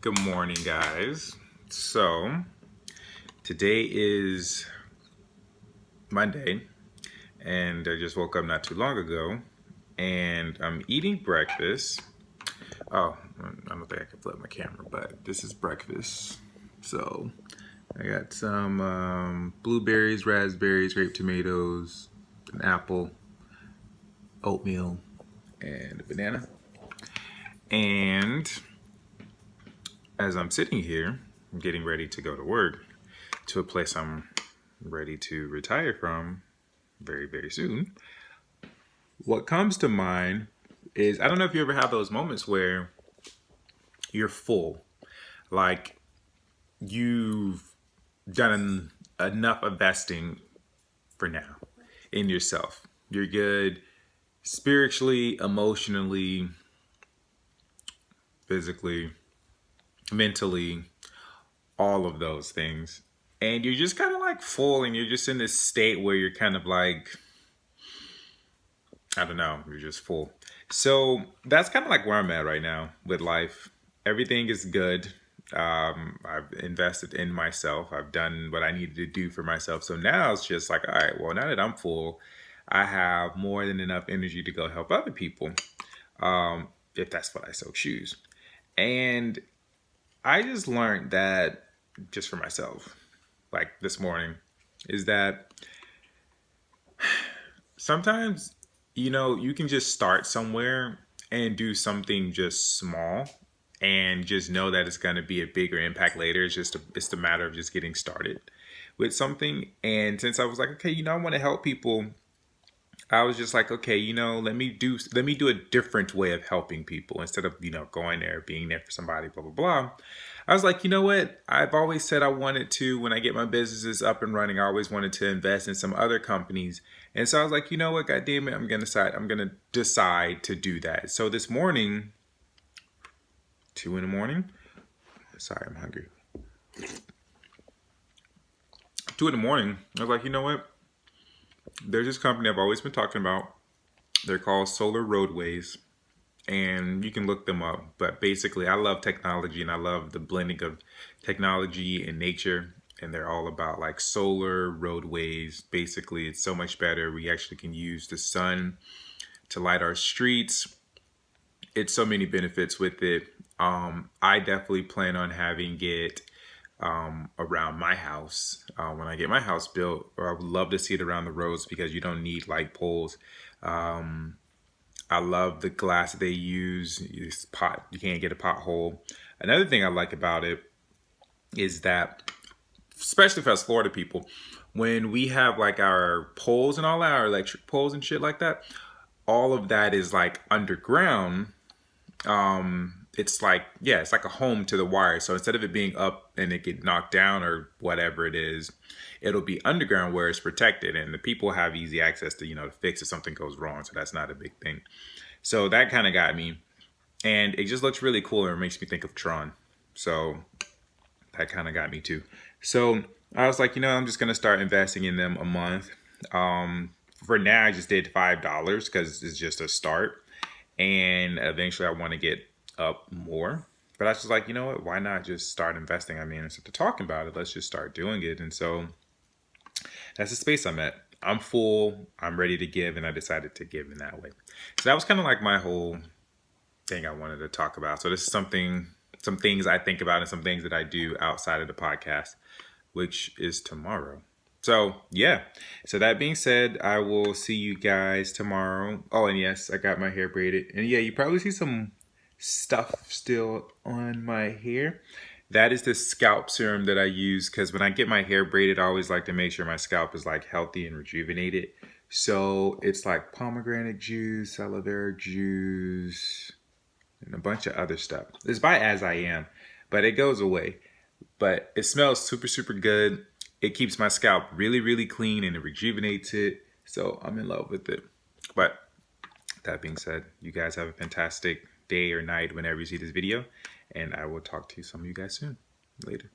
Good morning, guys. So, today is Monday, and I just woke up not too long ago, and I'm eating breakfast. Oh, I don't think I can flip my camera, but this is breakfast. So, I got some blueberries, raspberries, grape tomatoes, an apple, oatmeal, and a banana. And as I'm sitting here, I'm getting ready to go to work to a place I'm ready to retire from very, very soon. What comes to mind is I don't know if you ever have those moments where you're full, like you've done enough investing for now in yourself. You're good spiritually, emotionally, physically, mentally, all of those things. And you're just kind of like full and you're just in this state where you're kind of like, I don't know, you're just full. So that's kind of like where I'm at right now with life. Everything is good. I've invested in myself. I've done what I needed to do for myself. So now it's just like, all right, well, now that I'm full, I have more than enough energy to go help other people, if that's what I so choose. And I just learned that just for myself, like this morning, is that sometimes, you can just start somewhere and do something just small and just know that it's going to be a bigger impact later. It's the matter of just getting started with something. And since I was like, okay, I want to help people, I was just like, okay, let me do a different way of helping people instead of, going there, being there for somebody, blah, blah, blah. I was like, you know what? I've always said I wanted to, when I get my businesses up and running, I always wanted to invest in some other companies. And so I was like, you know what? God damn it, I'm going to decide to do that. So this morning, 2 in the morning, sorry, I'm hungry. 2 in the morning, I was like, you know what? There's this company I've always been talking about. They're called Solar Roadways, and you can look them up. But basically, I love technology, and I love the blending of technology and nature. And they're all about like solar roadways. Basically, it's so much better. We actually can use the sun to light our streets. It's so many benefits with it. I definitely plan on having it around my house when I get my house built, or I would love to see it around the roads because you don't need light poles. I love the glass that they use. You can't get a pothole. Another thing I like about it is that, especially for us Florida people, when we have like our poles and all that, our electric poles and shit like that, all of that is like underground. It's like a home to the wire. So instead of it being up and it get knocked down or whatever it is, it'll be underground where it's protected, and the people have easy access to to fix if something goes wrong. So that's not a big thing. So that kind of got me, and it just looks really cool, and it makes me think of Tron. So that kind of got me too. So I was like, I'm just gonna start investing in them a month. For now, I just did $5 because it's just a start, and eventually I want to get up more. But I was just like, you know what? Why not just start investing? I mean, instead of talking about it, let's just start doing it. And so that's the space I'm at. I'm full. I'm ready to give, and I decided to give in that way. So that was kind of like my whole thing I wanted to talk about. So this is some things I think about and some things that I do outside of the podcast, which is tomorrow. So yeah. So that being said, I will see you guys tomorrow. Oh, and yes, I got my hair braided. And yeah, you probably see some stuff still on my hair. That is the scalp serum that I use because when I get my hair braided, I always like to make sure my scalp is like healthy and rejuvenated. So it's like pomegranate juice, aloe vera juice, and a bunch of other stuff. It's by As I Am, but it goes away. But it smells super, super good. It keeps my scalp really, really clean and it rejuvenates it. So I'm in love with it. But that being said, you guys have a fantastic day or night whenever you see this video. And I will talk to some of you guys soon. Later.